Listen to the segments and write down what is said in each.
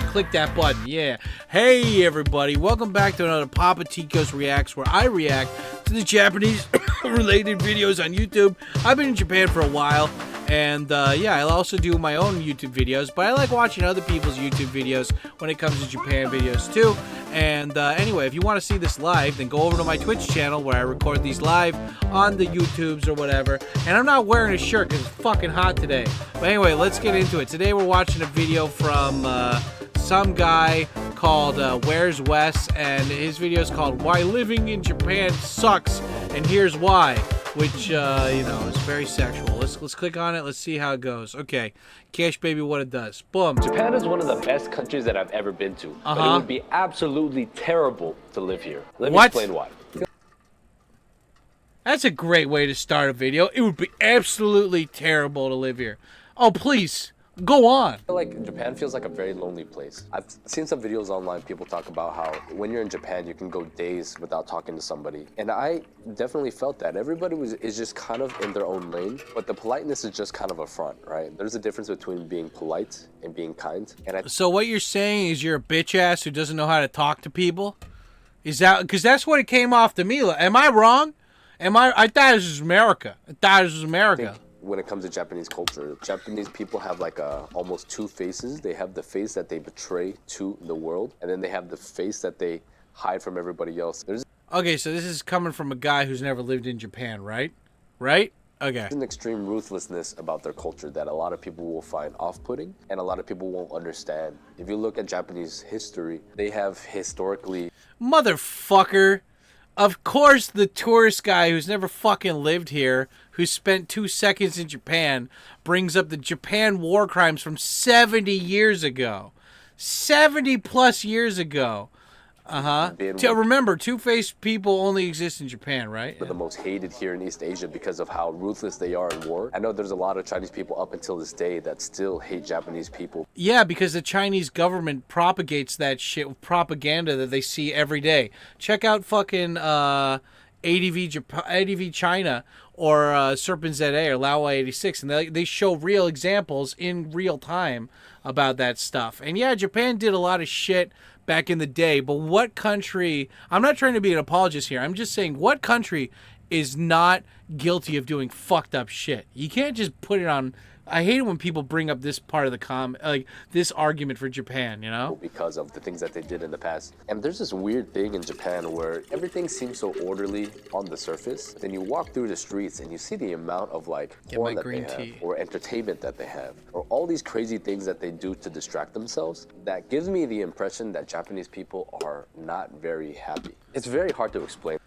Click that button, yeah. Hey everybody, welcome back to another Papa Tikos Reacts, where I react to the Japanese related videos on YouTube. I've been in Japan for a while, and yeah, I also do my own YouTube videos, but I like watching other people's YouTube videos when it comes to Japan videos too. And anyway, if you want to see this live, then go over to my Twitch channel where I record these live on the YouTubes or whatever. And I'm not wearing a shirt because it's fucking hot today. But anyway, let's get into it. Today we're watching a video from some guy called Where's Wes, and his video is called Why Living in Japan Sucks, and Here's Why, which, you know, is very sexual. Let's click on it. Let's see how it goes. Okay, Cash Baby, what it does. Boom. Japan is one of the best countries that I've ever been to, but it would be absolutely terrible to live here. Let me explain why. That's a great way to start a video. It would be absolutely terrible to live here. Oh, please. Go on. I feel like Japan feels like a very lonely place. I've seen some videos online, people talk about how when you're in Japan, you can go days without talking to somebody. And I definitely felt that. Everybody is just kind of in their own lane, but the politeness is just kind of a front, right? There's a difference between being polite and being kind. And so what you're saying is you're a bitch ass who doesn't know how to talk to people? Is that, because that's what it came off to me. Am I wrong? I thought this was America. When it comes to Japanese culture, Japanese people have like almost two faces. They have the face that they betray to the world, and then they have the face that they hide from everybody else. Okay, so this is coming from a guy who's never lived in Japan, right? Right? Okay. There's an extreme ruthlessness about their culture that a lot of people will find off-putting, and a lot of people won't understand. If you look at Japanese history, they have historically... Motherfucker! Of course, the tourist guy who's never fucking lived here, who spent 2 seconds in Japan, brings up the Japan war crimes from 70 years ago. 70 plus years ago. Remember, two-faced people only exist in Japan, right? They're the most hated here in East Asia because of how ruthless they are in war. I know there's a lot of Chinese people up until this day that still hate Japanese people. Yeah, because the Chinese government propagates that shit with propaganda that they see every day. Check out fucking ADV China or Serpent ZA or Lao 86, and they show real examples in real time about that stuff. And yeah, Japan did a lot of shit back in the day, but what country, I'm not trying to be an apologist here, I'm just saying what country is not guilty of doing fucked up shit? You can't just put it on. I hate it when people bring up this part of the like this argument for Japan, you know? Because of the things that they did in the past. And there's this weird thing in Japan where everything seems so orderly on the surface. Then you walk through the streets and you see the amount of like porn that they have, or entertainment that they have, or all these crazy things that they do to distract themselves. That gives me the impression that Japanese people are not very happy. It's very hard to explain.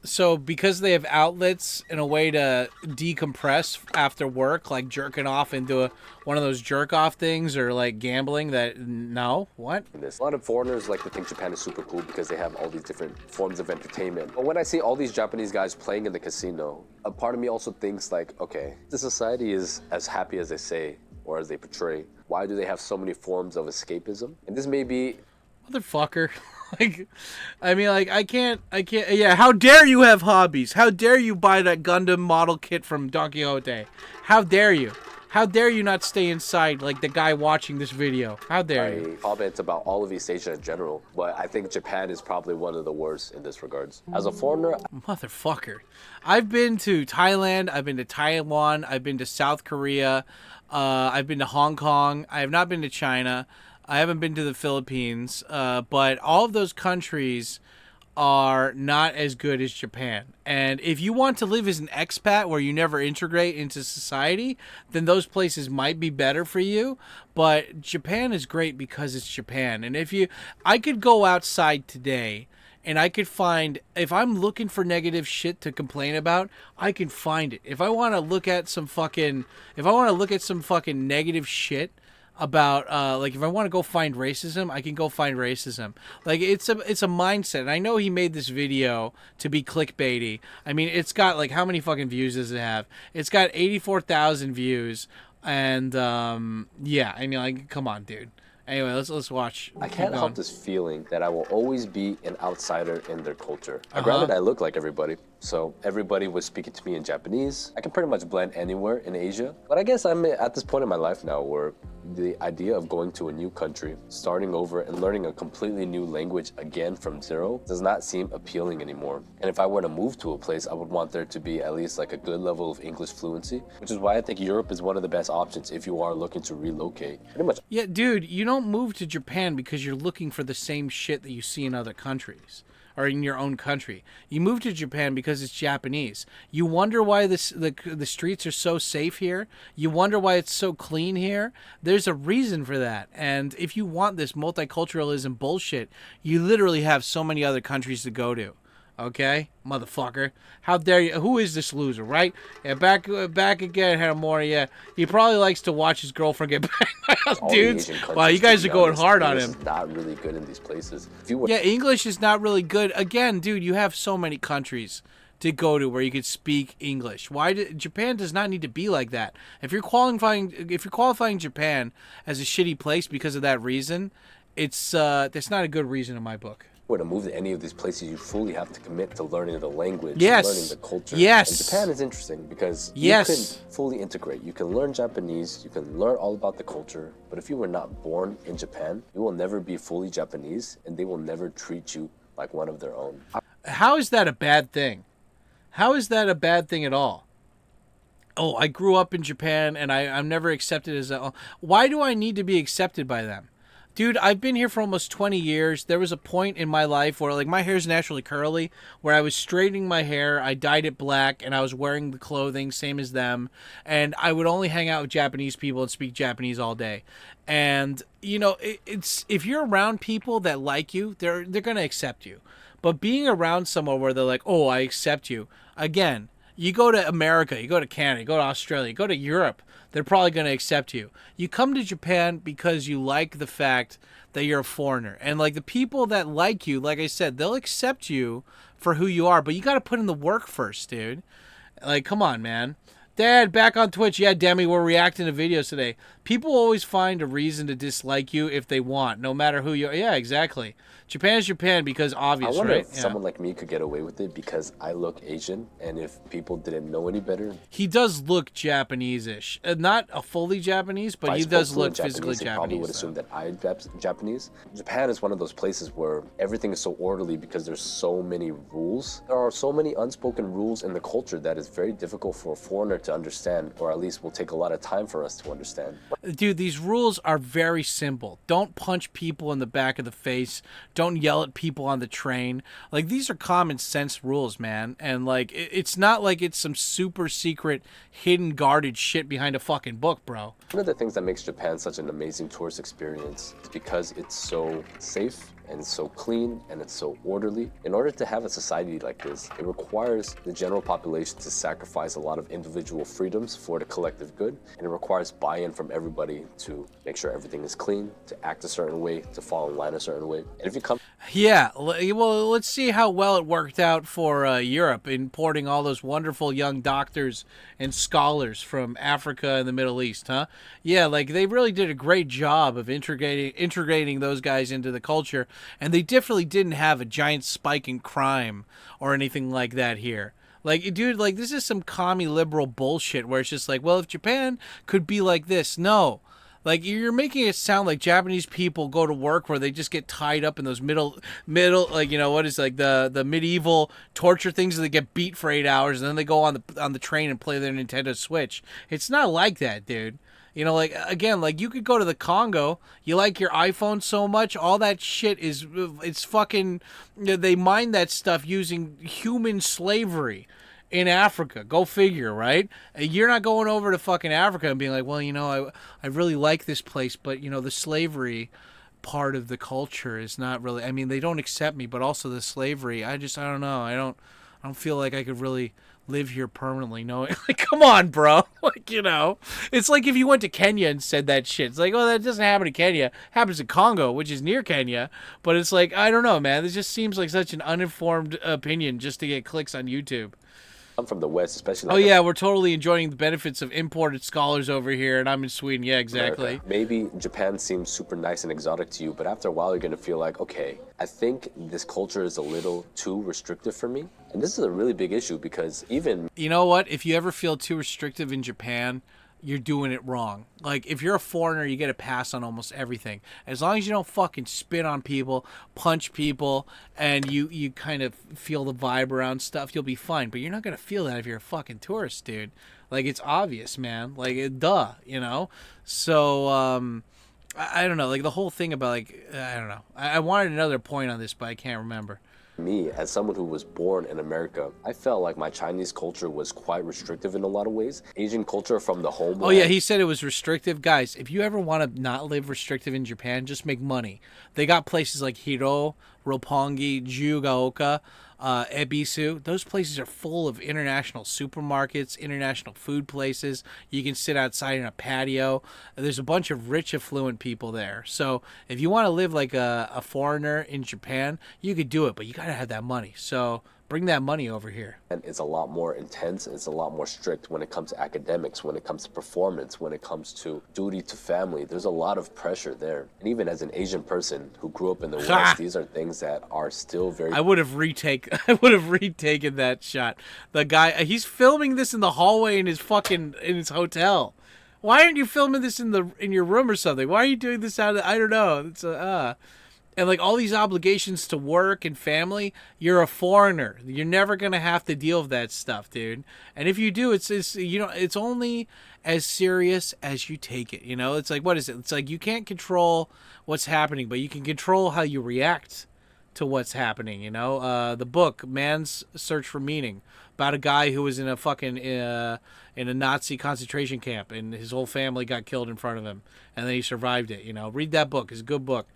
So because they have outlets and a way to decompress after work, like jerking off into one of those jerk-off things, or like gambling, that, no? What? A lot of foreigners like to think Japan is super cool because they have all these different forms of entertainment. But when I see all these Japanese guys playing in the casino, a part of me also thinks like, okay, the society is as happy as they say, or as they portray. Why do they have so many forms of escapism? And this may be... Motherfucker. Like, I mean, like, I can't, yeah, how dare you have hobbies? How dare you buy that Gundam model kit from Don Quixote? How dare you? How dare you not stay inside like the guy watching this video? How dare you? Comments about all of East Asia in general, but I think Japan is probably one of the worst in this regards. As a foreigner... Motherfucker. I've been to Thailand, I've been to Taiwan, I've been to South Korea, I've been to Hong Kong, I have not been to China, I haven't been to the Philippines, but all of those countries are not as good as Japan. And if you want to live as an expat where you never integrate into society, then those places might be better for you. But Japan is great because it's Japan. And I could go outside today and I could find, if I'm looking for negative shit to complain about, I can find it. If I want to look at some fucking negative shit about like, if I want to go find racism, I can go find racism. Like, it's a mindset. And I know he made this video to be clickbaity. I mean, it's got, like, how many fucking views does it have? It's got 84,000 views, and yeah, I mean, like, come on, dude. Anyway, let's watch. I Keep can't help going. this feeling that I will always be an outsider in their culture. Uh-huh. Granted, I look like everybody, so everybody was speaking to me in Japanese. I can pretty much blend anywhere in Asia. But I guess I'm at this point in my life now where the idea of going to a new country, starting over and learning a completely new language again from zero does not seem appealing anymore. And if I were to move to a place, I would want there to be at least like a good level of English fluency, which is why I think Europe is one of the best options if you are looking to relocate. Pretty much. Yeah, dude, you don't move to Japan because you're looking for the same shit that you see in other countries or in your own country. You move to Japan because it's Japanese. You wonder why the streets are so safe here. You wonder why it's so clean here. There's a reason for that. And if you want this multiculturalism bullshit, you literally have so many other countries to go to. Okay, motherfucker. How dare you? Who is this loser, right? Yeah, back again, Hanamori. Yeah, he probably likes to watch his girlfriend get banged by other All the dudes. Asian Wow, you countries, guys to are be going honest, hard on English him. is not really good in these places. If you were Yeah, English is not really good. Again, dude, you have so many countries to go to where you could speak English. Japan does not need to be like that. If you're qualifying Japan as a shitty place because of that reason, that's not a good reason in my book. were to move to any of these places, you fully have to commit to learning the language, Yes. learning the culture. Yes. And Japan is interesting because Yes. you can fully integrate. You can learn Japanese, you can learn all about the culture, but if you were not born in Japan, you will never be fully Japanese and they will never treat you like one of their own. How is that a bad thing? How is that a bad thing at all? Oh, I grew up in Japan and I'm never accepted as a... Why do I need to be accepted by them? Dude, I've been here for almost 20 years. There was a point in my life where, like, my hair's naturally curly, where I was straightening my hair, I dyed it black, and I was wearing the clothing, same as them, and I would only hang out with Japanese people and speak Japanese all day. And, you know, it's if you're around people that like you, they're going to accept you. But being around somewhere where they're like, oh, I accept you, again, you go to America, you go to Canada, you go to Australia, you go to Europe, they're probably going to accept you. You come to Japan because you like the fact that you're a foreigner. And, like, the people that like you, like I said, they'll accept you for who you are. But you got to put in the work first, dude. Like, come on, man. Dad, back on Twitch. Yeah, Demi, we're reacting to videos today. People always find a reason to dislike you if they want, no matter who you are. Yeah, exactly. Japan is Japan because obvious, I wonder right? if someone like me could get away with it because I look Asian, and if people didn't know any better. He does look Japanese-ish. Not a fully Japanese, but I he spoke does fluent look physically they probably would Japanese. assume that I'm Japanese. Japan is one of those places where everything is so orderly because there's so many rules. There are so many unspoken rules in the culture that is very difficult for a foreigner to understand, or at least will take a lot of time for us to understand. Dude, these rules are very simple. Don't punch people in the back of the face. Don't yell at people on the train. Like, these are common sense rules, man. And, like, it's not like it's some super secret, hidden, guarded shit behind a fucking book, bro. One of the things that makes Japan such an amazing tourist experience is because it's so safe and it's so clean and it's so orderly. In order to have a society like this, it requires the general population to sacrifice a lot of individual freedoms for the collective good, and it requires buy-in from everybody to make sure everything is clean, to act a certain way, to fall in line a certain way. And if you come... Yeah, well, let's see how well it worked out for Europe, importing all those wonderful young doctors and scholars from Africa and the Middle East, huh? Yeah, like, they really did a great job of integrating those guys into the culture, and they definitely didn't have a giant spike in crime or anything like that here. Like, dude, like, this is some commie liberal bullshit where it's just like, well, if Japan could be like this, no. Like, you're making it sound like Japanese people go to work where they just get tied up in those middle, like, you know, what is, like, the medieval torture things that they get beat for 8 hours and then they go on the train and play their Nintendo Switch. It's not like that, dude. You know, like, again, like, you could go to the Congo, you like your iPhone so much, all that shit it's fucking, they mine that stuff using human slavery in Africa. Go figure, right? You're not going over to fucking Africa and being like, well, you know, I really like this place, but, you know, the slavery part of the culture is not really, I mean, they don't accept me, but also the slavery, I don't know, I don't feel like I could really live here permanently. No, like, come on, bro. Like, you know, it's like if you went to Kenya and said that shit. It's like, oh, that doesn't happen in Kenya. It happens in Congo, which is near Kenya. But it's like, I don't know, man. This just seems like such an uninformed opinion just to get clicks on YouTube. I'm from the West, especially Oh like yeah, we're totally enjoying the benefits of imported scholars over here, and I'm in Sweden. Yeah, exactly. America. Maybe Japan seems super nice and exotic to you, but after a while, you're gonna feel like, okay, I think this culture is a little too restrictive for me. And this is a really big issue because even You know what? If you ever feel too restrictive in Japan, you're doing it wrong. Like, if you're a foreigner, you get a pass on almost everything. As long as you don't fucking spit on people, punch people, and you kind of feel the vibe around stuff, you'll be fine. But you're not going to feel that if you're a fucking tourist, dude. Like, it's obvious, man. Like, duh, you know? So, I don't know. Like, the whole thing about, like, I don't know. I wanted another point on this, but I can't remember. me, as someone who was born in America, I felt like my Chinese culture was quite restrictive in a lot of ways. Asian culture from the homeland. Oh yeah, he said it was restrictive. Guys, if you ever want to not live restrictive in Japan, just make money. They got places like Hiro, Roppongi, Jugaoka, Ebisu. Those places are full of international supermarkets, international food places. You can sit outside in a patio. There's a bunch of rich, affluent people there. So if you want to live like a foreigner in Japan, you could do it, but you got to have that money. So bring that money over here. And it's a lot more intense. It's a lot more strict when it comes to academics, when it comes to performance, when it comes to duty to family. There's a lot of pressure there. And even as an Asian person who grew up in the West, these are things that are still very. I would have retaken that shot. The guy, he's filming this in the hallway in his hotel. Why aren't you filming this in your room or something? Why are you doing this out of, I don't know. It's and like all these obligations to work and family, you're a foreigner. You're never gonna have to deal with that stuff, dude. And if you do, it's it's only as serious as you take it. You know, it's like, what is it? It's like you can't control what's happening, but you can control how you react to what's happening. You know, the book Man's Search for Meaning, about a guy who was in a fucking in a Nazi concentration camp, and his whole family got killed in front of him, and then he survived it. You know, read that book. It's a good book.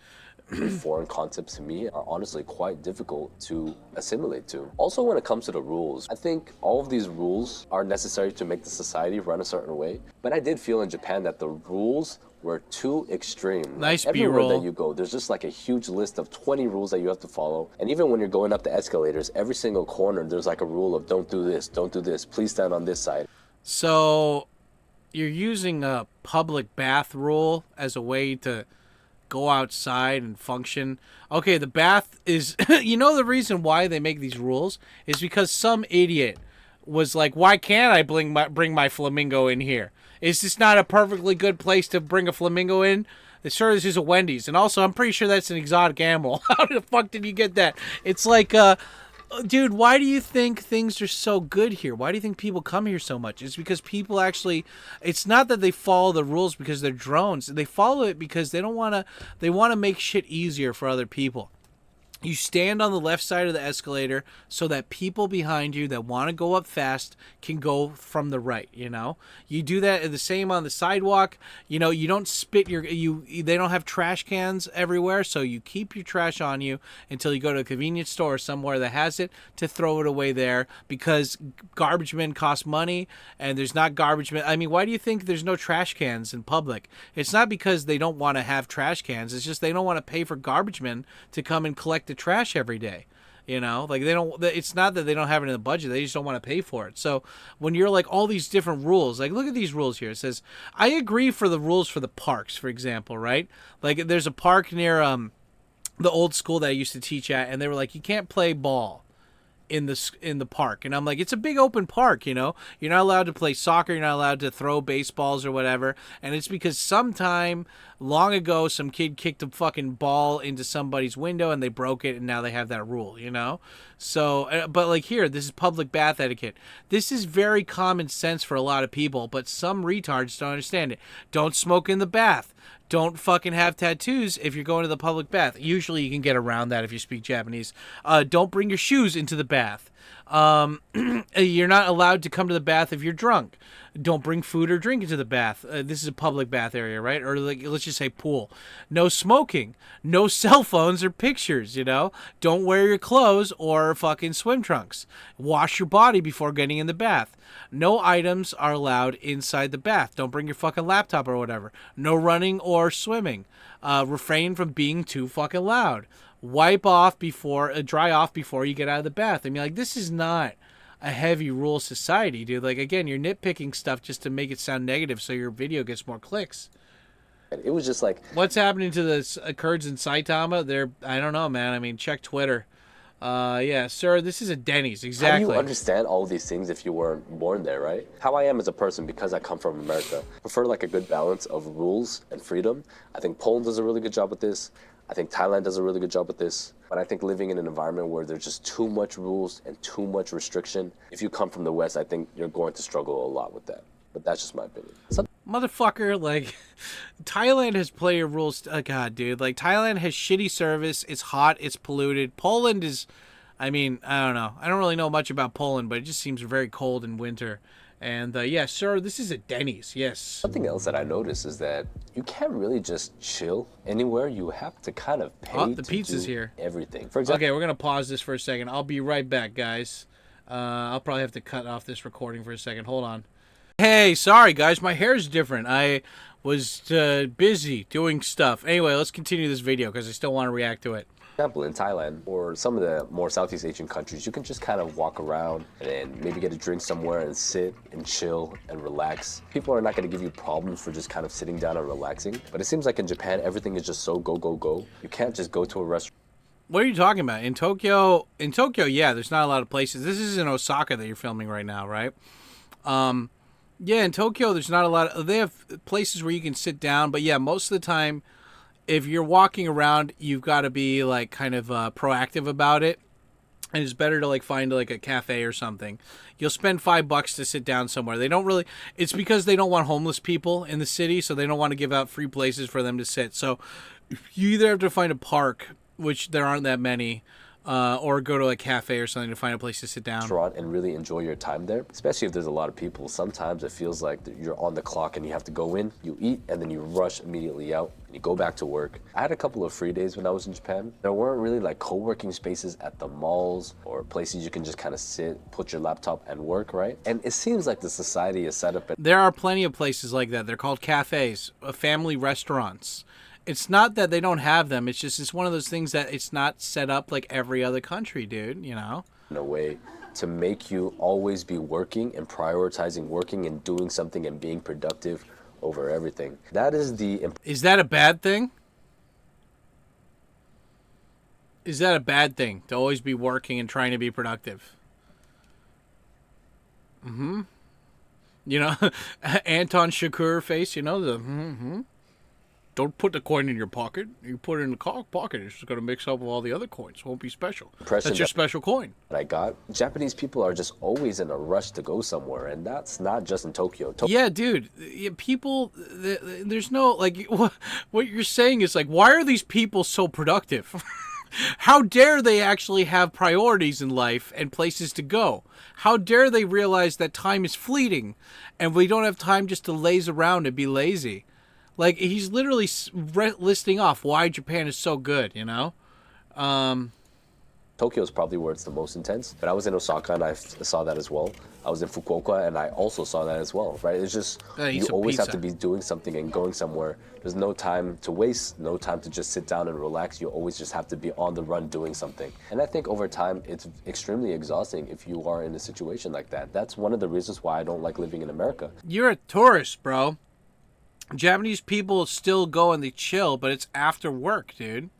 Foreign concepts to me are honestly quite difficult to assimilate to. Also, when it comes to the rules, I think all of these rules are necessary to make the society run a certain way. But I did feel in Japan that the rules were too extreme. Nice everywhere B-roll. that you go, there's just like a huge list of 20 rules that you have to follow. And even when you're going up the escalators, every single corner, there's like a rule of don't do this, please stand on this side. So you're using a public bath rule as a way to go outside and function. Okay, the bath is you know the reason why they make these rules is because some idiot was like, why can't I bring my flamingo in here? Is this not a perfectly good place to bring a flamingo in? Sure, this is a Wendy's, and also I'm pretty sure that's an exotic animal. How the fuck did you get that? It's like dude, why do you think things are so good here? Why do you think people come here so much? It's because people actually, it's not that they follow the rules because they're drones. They follow it because they want to make shit easier for other people. You stand on the left side of the escalator so that people behind you that want to go up fast can go from the right, you know? You do that the same on the sidewalk. You know, you don't spit they don't have trash cans everywhere, so you keep your trash on you until you go to a convenience store or somewhere that has it to throw it away there, because garbage men cost money and there's not garbage men. I mean, why do you think there's no trash cans in public? It's not because they don't want to have trash cans. It's just they don't want to pay for garbage men to come and collect the trash every day. You know, like they don't, it's not that they don't have it in the budget, they just don't want to pay for it. So when you're like all these different rules, like look at these rules here. It says, I agree for the rules for the parks, for example, right? Like there's a park near the old school that I used to teach at, and they were like, you can't play ball in the park. And I'm like, it's a big open park, you know, you're not allowed to play soccer, you're not allowed to throw baseballs or whatever. And it's because sometime long ago some kid kicked a fucking ball into somebody's window and they broke it, and now they have that rule, you know. So but like here, this is public bath etiquette. This is very common sense for a lot of people, but some retards don't understand it. Don't smoke in the bath. Don't fucking have tattoos if you're going to the public bath. Usually you can get around that if you speak Japanese. Don't bring your shoes into the bath. You're not allowed to come to the bath if you're drunk. Don't bring food or drink into the bath. This is a public bath area, right? Or like, let's just say pool. No smoking. No cell phones or pictures, you know? Don't wear your clothes or fucking swim trunks. Wash your body before getting in the bath. No items are allowed inside the bath. Don't bring your fucking laptop or whatever. No running or swimming. Refrain from being too fucking loud. Dry off before you get out of the bath. I mean, like, this is not a heavy rule society, dude. Like, again, you're nitpicking stuff just to make it sound negative so your video gets more clicks. It was just like, what's happening to the Kurds in Saitama? They're, I don't know, man. I mean, check Twitter. Yeah, sir, this is a Denny's. Exactly. how do you understand all these things if you weren't born there, right? How I am as a person, because I come from America, prefer like a good balance of rules and freedom. I think Poland does a really good job with this. I think Thailand does a really good job with this. But I think living in an environment where there's just too much rules and too much restriction, if you come from the West, I think you're going to struggle a lot with that. But that's just my opinion. Motherfucker, like, Thailand has player rules. Oh, God, dude. Like, Thailand has shitty service. It's hot. It's polluted. Poland is, I mean, I don't know. I don't really know much about Poland, but it just seems very cold in winter. And, yeah, sir, this is a Denny's. Yes. Something else that I noticed is that you can't really just chill anywhere. You have to kind of pay the pizza's here. Everything. For example, okay, we're going to pause this for a second. I'll be right back, guys. I'll probably have to cut off this recording for a second. Hold on. Hey, sorry, guys. My hair's different. I was busy doing stuff. Anyway, let's continue this video because I still want to react to it. For example, in Thailand or some of the more Southeast Asian countries, you can just kind of walk around and maybe get a drink somewhere and sit and chill and relax. People are not going to give you problems for just kind of sitting down and relaxing. But it seems like in Japan, everything is just so go, go, go. You can't just go to a restaurant. What are you talking about? In Tokyo, yeah, there's not a lot of places. This is in Osaka that you're filming right now, right? Yeah, in Tokyo, there's not a lot of... They have places where you can sit down, but yeah, most of the time, if you're walking around, you've got to be, like, kind of proactive about it. And it's better to, like, find, like, a cafe or something. You'll spend $5 to sit down somewhere. They don't really... It's because they don't want homeless people in the city, so they don't want to give out free places for them to sit. So you either have to find a park, which there aren't that many, or go to a cafe or something to find a place to sit down. And really enjoy your time there, especially if there's a lot of people. Sometimes it feels like you're on the clock and you have to go in, you eat, and then you rush immediately out and you go back to work. I had a couple of free days when I was in Japan. There weren't really like co-working spaces at the malls or places you can just kind of sit, put your laptop and work, right? And it seems like the society is set up. There are plenty of places like that. They're called cafes, family restaurants. It's not that they don't have them. It's just it's one of those things that it's not set up like every other country, dude, you know? In a way to make you always be working and prioritizing working and doing something and being productive over everything. That is the... Is that a bad thing? Is that a bad thing, to always be working and trying to be productive? Mm-hmm. You know, Anton Shakur face, you know, the mm-hmm. Don't put the coin in your pocket. You put it in the pocket. It's going to mix up with all the other coins. It won't be special. That's your special coin. That I got. Japanese people are just always in a rush to go somewhere, and that's not just in Tokyo. Yeah, dude. People, there's no, like, what you're saying is, like, why are these people so productive? How dare they actually have priorities in life and places to go? How dare they realize that time is fleeting and we don't have time just to laze around and be lazy? Like, he's literally listing off why Japan is so good, you know? Tokyo is probably where it's the most intense, but I was in Osaka and I saw that as well. I was in Fukuoka and I also saw that as well, right? It's just, you always have to be doing something and going somewhere. There's no time to waste, no time to just sit down and relax. You always just have to be on the run doing something. And I think over time, it's extremely exhausting if you are in a situation like that. That's one of the reasons why I don't like living in America. You're a tourist, bro. Japanese people still go and they chill, but it's after work, dude.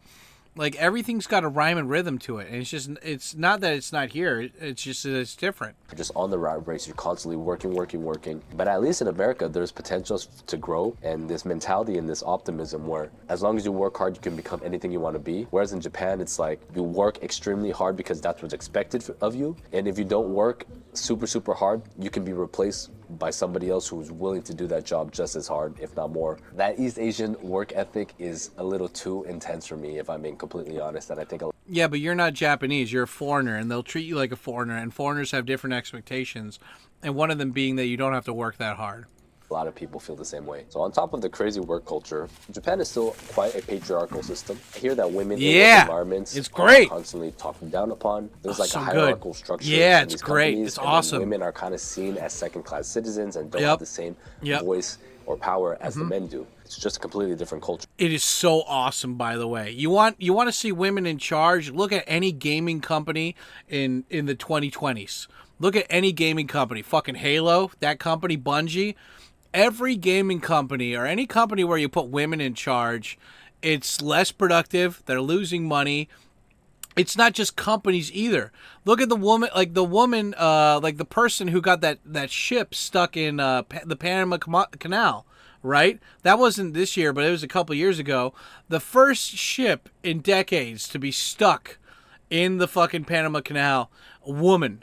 Like, everything's got a rhyme and rhythm to it. And it's not that it's not here. It's just that it's different. You're just on the rat race. You're constantly working. But at least in America, there's potential to grow and this mentality and this optimism where as long as you work hard, you can become anything you want to be. Whereas in Japan, it's like you work extremely hard because that's what's expected of you. And if you don't work super hard, you can be replaced by somebody else who's willing to do that job just as hard, if not more. That East Asian work ethic is a little too intense for me, if I'm being completely honest. And I think yeah, but you're not Japanese. You're a foreigner, and they'll treat you like a foreigner. And foreigners have different expectations, and one of them being that you don't have to work that hard. A lot of people feel the same way. So on top of the crazy work culture, Japan is still quite a patriarchal system. I hear that women in work environments it's great. Are constantly talked down upon. There's like a hierarchical structure. Yeah, it's great. It's awesome. Women are kind of seen as second-class citizens and don't have the same voice or power as the men do. It's just a completely different culture. It is so awesome, by the way. You want to see women in charge? Look at any gaming company in the 2020s. Look at any gaming company. Fucking Halo, that company, Bungie. Every gaming company or any company where you put women in charge, it's less productive. They're losing money. It's not just companies either. Look at the woman, like the person who got that ship stuck in the Panama Canal, right? That wasn't this year, but it was a couple years ago. The first ship in decades to be stuck in the fucking Panama Canal, a woman,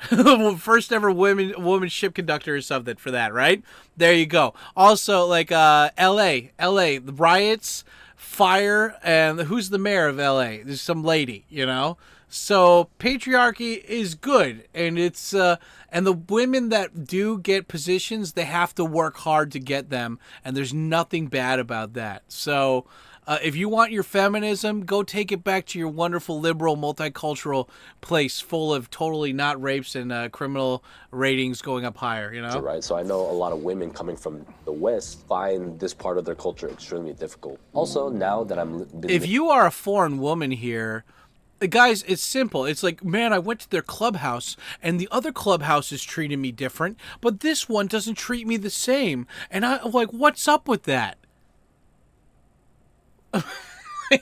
first ever woman ship conductor or something for that, right? There you go. Also, like L.A., the riots, fire, and who's the mayor of L.A.? There's some lady, you know. So patriarchy is good, and it's and the women that do get positions, they have to work hard to get them, and there's nothing bad about that. So if you want your feminism, go take it back to your wonderful liberal multicultural place full of totally not rapes and criminal ratings going up higher, you know? Right. So I know a lot of women coming from the West find this part of their culture extremely difficult. Also, now that if you are a foreign woman here, guys, it's simple. It's like, man, I went to their clubhouse and the other clubhouses treated me different, but this one doesn't treat me the same. And I'm like, what's up with that?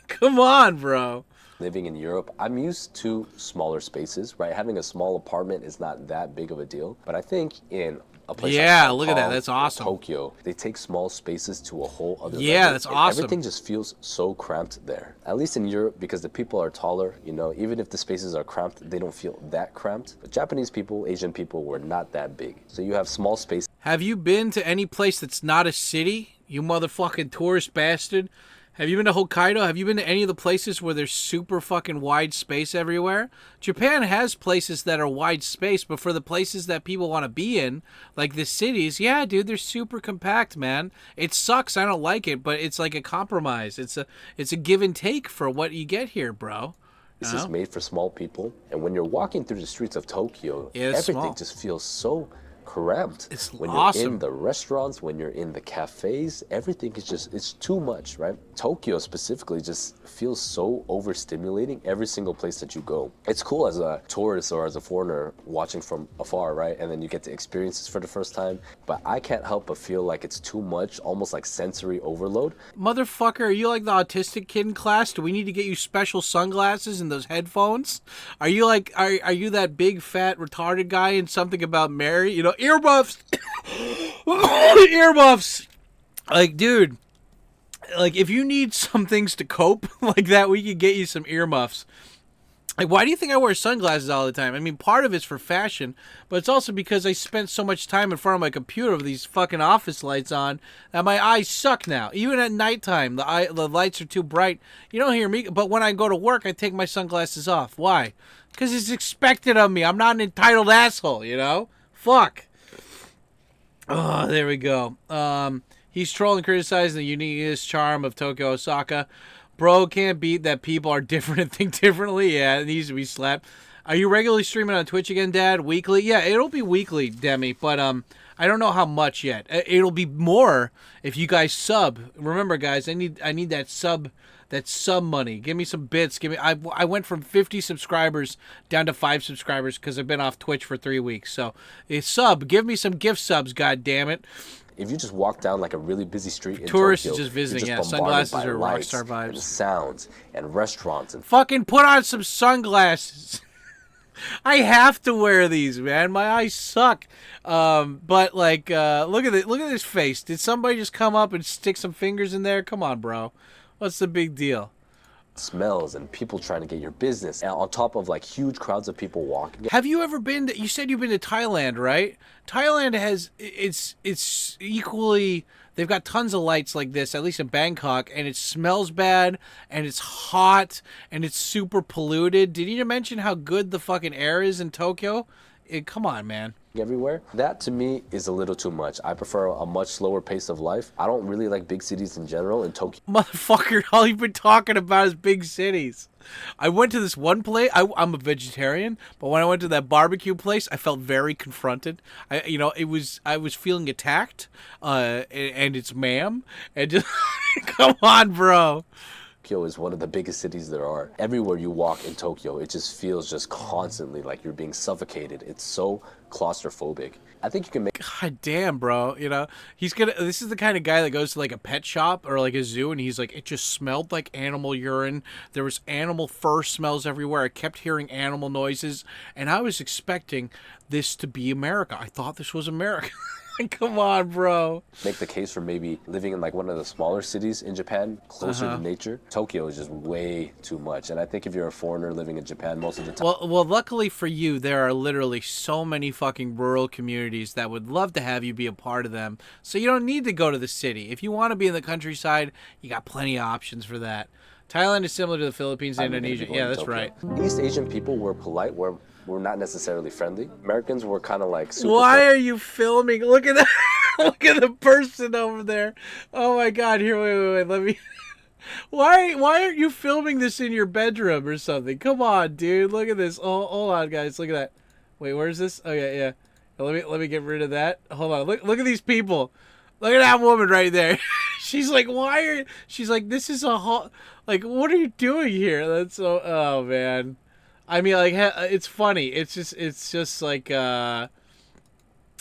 Come on, bro. Living in Europe, I'm used to smaller spaces, right? Having a small apartment is not that big of a deal. But I think in a place like Hong look at that. Kong That's or awesome. Tokyo, they take small spaces to a whole other Yeah, level. that's And awesome. Everything just feels so cramped there. At least in Europe, because the people are taller, you know, even if the spaces are cramped, they don't feel that cramped. But Japanese people, Asian people were not that big. So you have small spaces. Have you been to any place that's not a city, you motherfucking tourist bastard? Have you been to Hokkaido? Have you been to any of the places where there's super fucking wide space everywhere? Japan has places that are wide space, but for the places that people want to be in, like the cities, yeah, dude, they're super compact, man. It sucks. I don't like it, but it's like a compromise. It's a give and take for what you get here, bro. This is made for small people. And when you're walking through the streets of Tokyo, everything just feels so cramped. It's when awesome. You're in the restaurants, when you're in the cafes, everything is just, it's too much, right? Tokyo specifically just feels so overstimulating every single place that you go. It's cool as a tourist or as a foreigner watching from afar, right? And then you get to experience this for the first time. But I can't help but feel like it's too much, almost like sensory overload. Motherfucker, are you like the autistic kid in class? Do we need to get you special sunglasses and those headphones? Are you like, are you that big fat retarded guy in Something About Mary? You know, earmuffs. Earmuffs. Like, dude, like if you need some things to cope like that, we could get you some earmuffs. Like, why do you think I wear sunglasses all the time? I mean, part of it's for fashion, but it's also because I spent so much time in front of my computer with these fucking office lights on that my eyes suck now. Even at nighttime, the lights are too bright. You don't hear me, but when I go to work, I take my sunglasses off. Why? Because it's expected of me. I'm not an entitled asshole, you know? Fuck. Oh, there we go. He's trolling, criticizing the uniqueness, charm of Tokyo, Osaka. Bro, can't beat that people are different and think differently. Yeah, it needs to be slapped. Are you regularly streaming on Twitch again, Dad? Weekly? Yeah, it'll be weekly, Demi, but I don't know how much yet. It'll be more if you guys sub. Remember, guys, I need that sub money. Give me some bits. I went from 50 subscribers down to 5 subscribers because I've been off Twitch for 3 weeks. So, give me some gift subs, god damn it. If you just walk down like a really busy street in tourists Tokyo, just visiting, you're just sunglasses bombarded by are lights rockstar vibes. and sounds and restaurants and fucking put on some sunglasses. I have to wear these, man. My eyes suck. But like, look at this face. Did somebody just come up and stick some fingers in there? Come on, bro. What's the big deal? Smells and people trying to get your business, and on top of like huge crowds of people walking. Have you ever been to, you said you've been to Thailand, right? Thailand has, it's equally, they've got tons of lights like this, at least in Bangkok, and it smells bad, and it's hot, and it's super polluted. Did you mention how good the fucking air is in Tokyo? Come on, man. Everywhere. That to me is a little too much. I prefer a much slower pace of life. I don't really like big cities in general. In Tokyo, motherfucker, all you've been talking about is big cities. I went to this one place. I'm a vegetarian, but when I went to that barbecue place, I felt very confronted. I was feeling attacked. And it's ma'am. And just come on, bro. Tokyo is one of the biggest cities there are. Everywhere you walk in Tokyo, it just feels just constantly like you're being suffocated. It's so claustrophobic. I think you can make. God damn, bro. You know, this is the kind of guy that goes to like a pet shop or like a zoo and he's like, it just smelled like animal urine. There was animal fur smells everywhere. I kept hearing animal noises and I was expecting this to be America. I thought this was America. Come on, bro. Make the case for maybe living in like one of the smaller cities in Japan, closer to nature. Tokyo is just way too much. And I think if you're a foreigner living in Japan most of the time. Well, luckily for you, there are literally so many fucking rural communities that would love to have you be a part of them. So you don't need to go to the city. If you want to be in the countryside, you got plenty of options for that. Thailand is similar to the Philippines and Indonesia. Yeah, that's right. East Asian people were polite, were not necessarily friendly. Americans were kind of like super Why are you filming? Look at that. Look at the person over there. Oh my god, here, wait, let me... Why aren't you filming this in your bedroom or something? Come on, dude. Look at this. Oh, hold on, guys. Look at that. Wait, where's this? Oh yeah. Let me get rid of that. Hold on. Look at these people. Look at that woman right there. She's like, she's like, this is a like, what are you doing here? That's so, oh man. I mean, like, it's funny. It's just like, I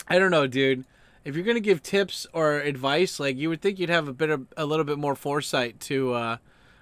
don't know, dude. If you're gonna give tips or advice, like, you would think you'd have a little bit more foresight to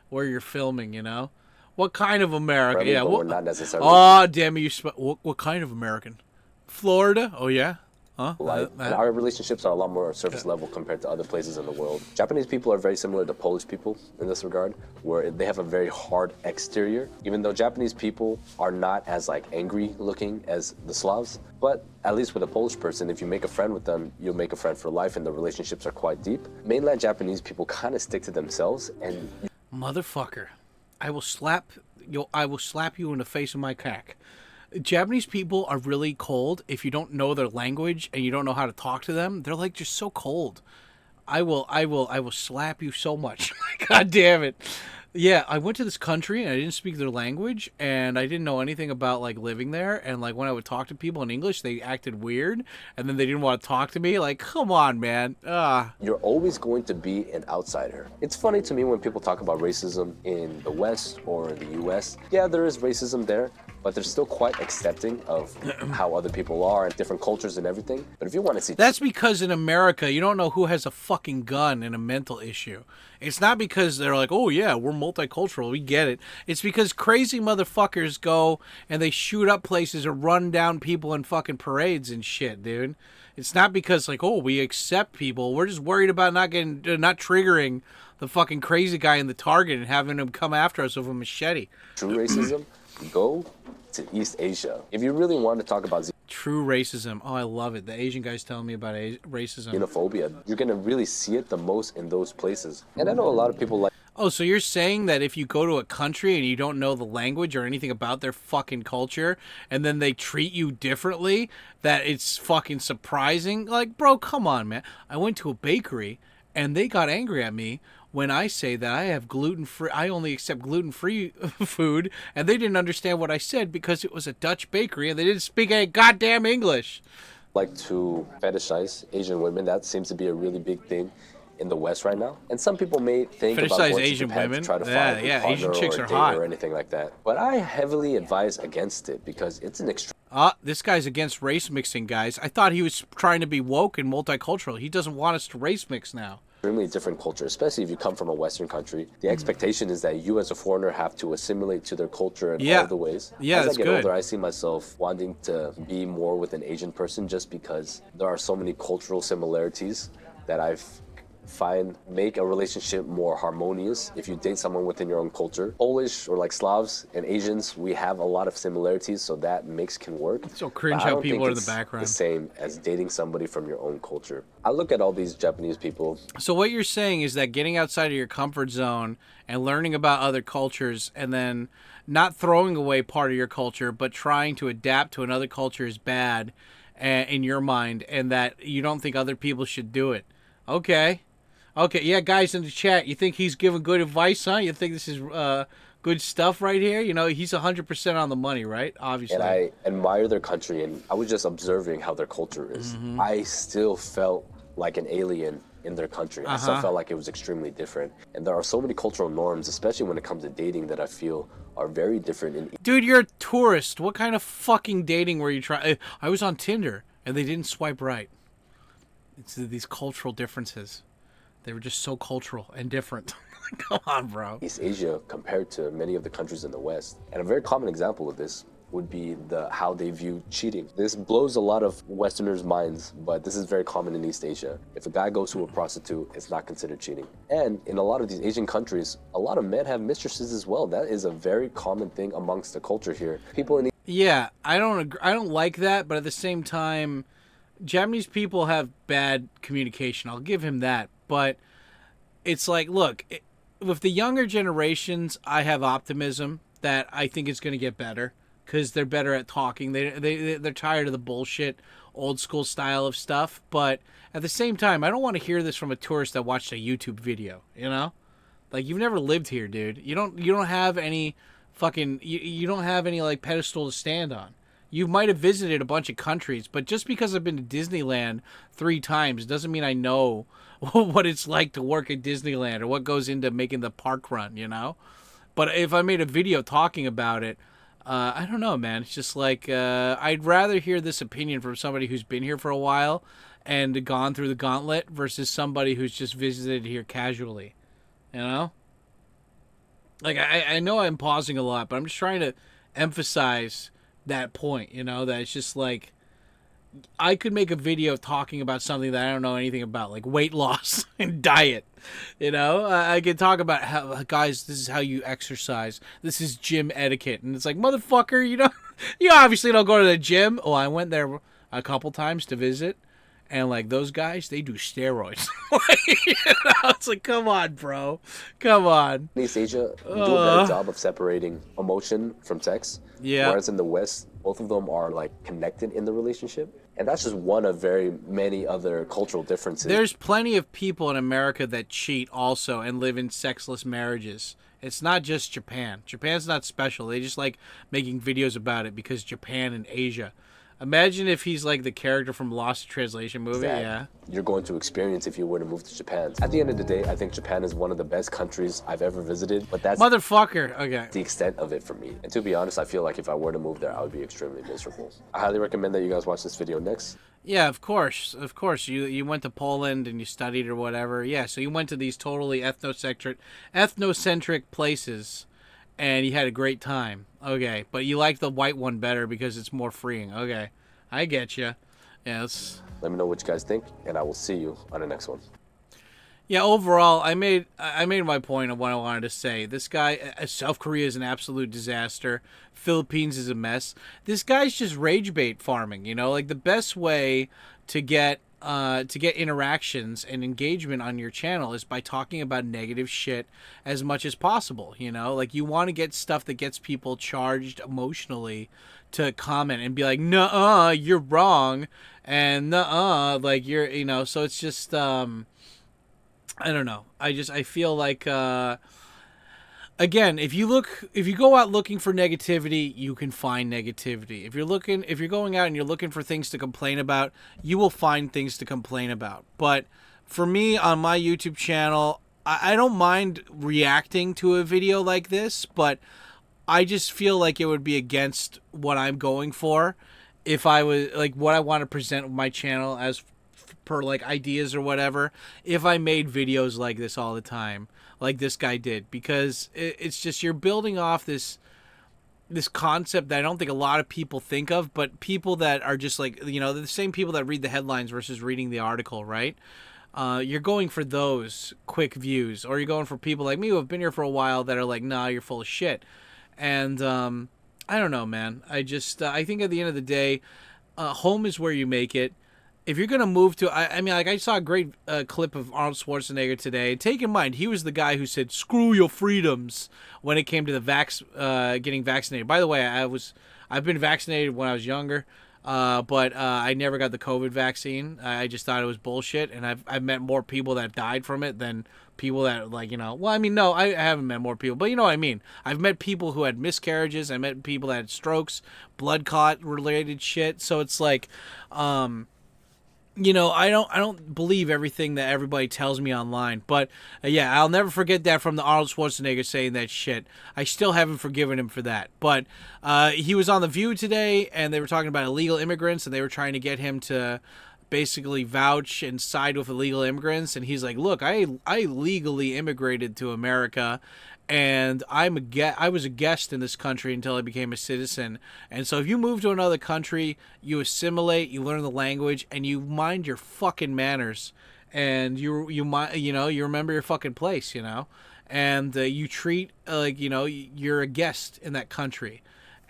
where you're filming. You know, what kind of America? friendly, Yeah. but we're not necessarily Oh, damn it! What kind of American? Florida? Oh yeah. Huh? polite. And our relationships are a lot more surface level compared to other places in the world. Japanese people are very similar to Polish people in this regard, where they have a very hard exterior, even though Japanese people are not as like angry looking as the Slavs. But at least with a Polish person, if you make a friend with them, you'll make a friend for life, and the relationships are quite deep. Mainland Japanese people kind of stick to themselves, and Motherfucker, I will slap you in the face of my cack. Japanese people are really cold. If you don't know their language and you don't know how to talk to them, they're like just so cold. I will slap you so much. God damn it. Yeah, I went to this country and I didn't speak their language and I didn't know anything about like living there, and like when I would talk to people in English, they acted weird and then they didn't want to talk to me. Like, come on, man. you're always going to be an outsider. It's funny to me when people talk about racism in the West or in the US. Yeah, there is racism there, but they're still quite accepting of how other people are and different cultures and everything. But if you want to see... That's because in America, you don't know who has a fucking gun and a mental issue. It's not because they're like, oh yeah, we're multicultural, we get it. It's because crazy motherfuckers go and they shoot up places or run down people in fucking parades and shit, dude. It's not because like, oh, we accept people. We're just worried about not triggering the fucking crazy guy in the Target and having him come after us with a machete. True racism, go to East Asia. If you really want to talk about True racism. Oh, I love it. The Asian guy's telling me about racism. xenophobia, you're going to really see it the most in those places. And I know a lot of people like... Oh, so you're saying that if you go to a country and you don't know the language or anything about their fucking culture, and then they treat you differently, that it's fucking surprising? Like, bro, come on, man. I went to a bakery, and they got angry at me when I say that I only accept gluten-free food, and they didn't understand what I said because it was a Dutch bakery, and they didn't speak any goddamn English. Like to fetishize Asian women. That seems to be a really big thing in the West right now. And some people may think about going to Asian Japan women. to try to find a partner Asian chicks or are a date hot. or anything like that. But I heavily advise against it because it's an This guy's against race mixing, guys. I thought he was trying to be woke and multicultural. He doesn't want us to race mix now. extremely different culture, especially if you come from a Western country. The expectation is that you as a foreigner have to assimilate to their culture in all the ways. Yeah, as that's I get good. older, I see myself wanting to be more with an Asian person just because there are so many cultural similarities that make a relationship more harmonious if you date someone within your own culture. Polish or like Slavs and Asians, we have a lot of similarities, so that mix can work. It's so cringe But I how don't people think are in the it's background. the same as dating somebody from your own culture. I look at all these Japanese people. So what you're saying is that getting outside of your comfort zone and learning about other cultures and then not throwing away part of your culture but trying to adapt to another culture is bad in your mind, and that you don't think other people should do it. Okay, yeah, guys in the chat, you think he's giving good advice, huh? You think this is good stuff right here? You know, he's 100% on the money, right? Obviously. And I admire their country, and I was just observing how their culture is. I still felt like an alien in their country. I still felt like it was extremely different. And there are so many cultural norms, especially when it comes to dating, that I feel are very different in. Dude, you're a tourist. What kind of fucking dating were you trying? I was on Tinder and they didn't swipe right. It's these cultural differences. They were just so cultural and different. Come on, bro. East Asia compared to many of the countries in the West. And a very common example of this would be how they view cheating. This blows a lot of Westerners' minds, but this is very common in East Asia. If a guy goes to a prostitute, it's not considered cheating. And in a lot of these Asian countries, a lot of men have mistresses as well. That is a very common thing amongst the culture here. People in Yeah, I don't like that, but at the same time, Japanese people have bad communication. I'll give him that, but it's like, look, with the younger generations, I have optimism that I think it's going to get better because they're better at talking. They're tired of the bullshit, old school style of stuff. But at the same time, I don't want to hear this from a tourist that watched a YouTube video. You know, like you've never lived here, dude. You don't have any fucking you don't have any like pedestal to stand on. You might have visited a bunch of countries, but just because I've been to Disneyland 3 times doesn't mean I know what it's like to work at Disneyland or what goes into making the park run, you know? But if I made a video talking about it, I don't know, man. It's just like I'd rather hear this opinion from somebody who's been here for a while and gone through the gauntlet versus somebody who's just visited here casually, you know? Like, I know I'm pausing a lot, but I'm just trying to emphasize that point, you know, that it's just like I could make a video talking about something that I don't know anything about, like weight loss and diet. You know, I could talk about how, guys, this is how you exercise. This is gym etiquette, and it's like, motherfucker, you obviously don't go to the gym. Oh, I went there a couple times to visit, and like those guys, they do steroids. It's like, come on, bro, come on. East Asia do a better job of separating emotion from sex. Yeah. Whereas in the West, both of them are like connected in the relationship. And that's just one of very many other cultural differences. There's plenty of people in America that cheat also and live in sexless marriages. It's not just Japan. Japan's not special. They just like making videos about it because Japan and Asia. Imagine if he's like the character from Lost in Translation movie. Yeah. You're going to experience if you were to move to Japan. At the end of the day, I think Japan is one of the best countries I've ever visited, but that's motherfucker. Okay. the extent of it for me. And to be honest, I feel like if I were to move there, I would be extremely miserable. I highly recommend that you guys watch this video next. Yeah, of course. Of course. You went to Poland and you studied or whatever. Yeah, so you went to these totally ethnocentric places and you had a great time. Okay, but you like the white one better because it's more freeing. Okay, I get you. Yes. Let me know what you guys think, and I will see you on the next one. Yeah, overall, I made my point of what I wanted to say. This guy, South Korea is an absolute disaster. Philippines is a mess. This guy's just rage bait farming. You know, like the best way to get interactions and engagement on your channel is by talking about negative shit as much as possible. You know, like you want to get stuff that gets people charged emotionally to comment and be like, nuh-uh, you're wrong, and nuh-uh, like you're, you know. So it's just I don't know. I feel like again, if you go out looking for negativity, you can find negativity. If you're going out and you're looking for things to complain about, you will find things to complain about. But for me on my YouTube channel, I don't mind reacting to a video like this, but I just feel like it would be against what I'm going for if I was like what I want to present with my channel as per like ideas or whatever, if I made videos like this all the time, like this guy did, because it's just you're building off this concept that I don't think a lot of people think of, but people that are just like, you know, the same people that read the headlines versus reading the article, right? You're going for those quick views, or you're going for people like me who have been here for a while that are like, nah, you're full of shit. And I don't know, man. I think at the end of the day, home is where you make it. If you're going to move to, I mean, like I saw a great clip of Arnold Schwarzenegger today. Take in mind, he was the guy who said, screw your freedoms when it came to the getting vaccinated. By the way, I've been vaccinated when I was younger, but I never got the COVID vaccine. I just thought it was bullshit, and I've met more people that died from it than people that, like, you know, well, I mean, no, I haven't met more people, but you know what I mean. I've met people who had miscarriages. I met people that had strokes, blood clot related shit. So it's like, you know, I don't believe everything that everybody tells me online, but yeah, I'll never forget that from the Arnold Schwarzenegger saying that shit. I still haven't forgiven him for that. But he was on The View today, and they were talking about illegal immigrants, and they were trying to get him to basically vouch and side with illegal immigrants, and he's like, "Look, I legally immigrated to America, and I was a guest in this country until I became a citizen. And so if you move to another country, you assimilate, you learn the language, and you mind your fucking manners, and you know, you remember your fucking place, you know, and you treat like, you know, you're a guest in that country."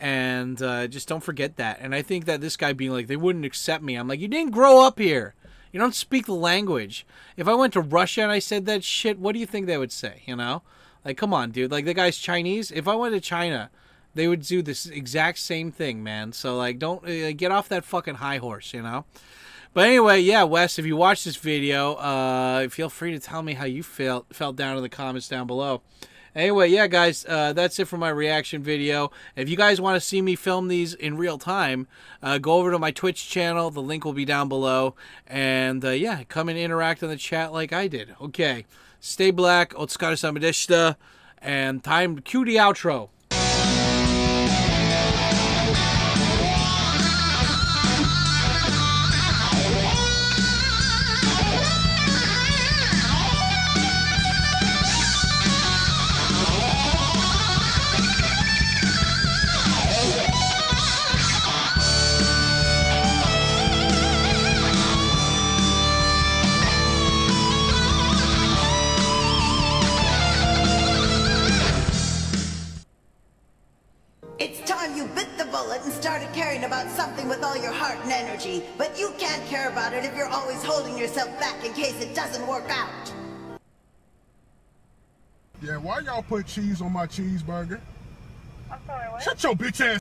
And just don't forget that. And I think that this guy being like, they wouldn't accept me. I'm like, you didn't grow up here. You don't speak the language. If I went to Russia and I said that shit, what do you think they would say, you know? Like, come on, dude. Like, the guy's Chinese. If I went to China, they would do this exact same thing, man. So, like, don't get off that fucking high horse, you know? But anyway, yeah, Wes, if you watch this video, feel free to tell me how you felt down in the comments down below. Anyway, yeah, guys, that's it for my reaction video. If you guys want to see me film these in real time, go over to my Twitch channel. The link will be down below. And, yeah, come and interact in the chat like I did. Okay, stay black, otsukaresama deshita, and time to cue the outro. And started caring about something with all your heart and energy, but you can't care about it if you're always holding yourself back in case it doesn't work out. Yeah, why y'all put cheese on my cheeseburger? I'm sorry, what? Shut your bitch ass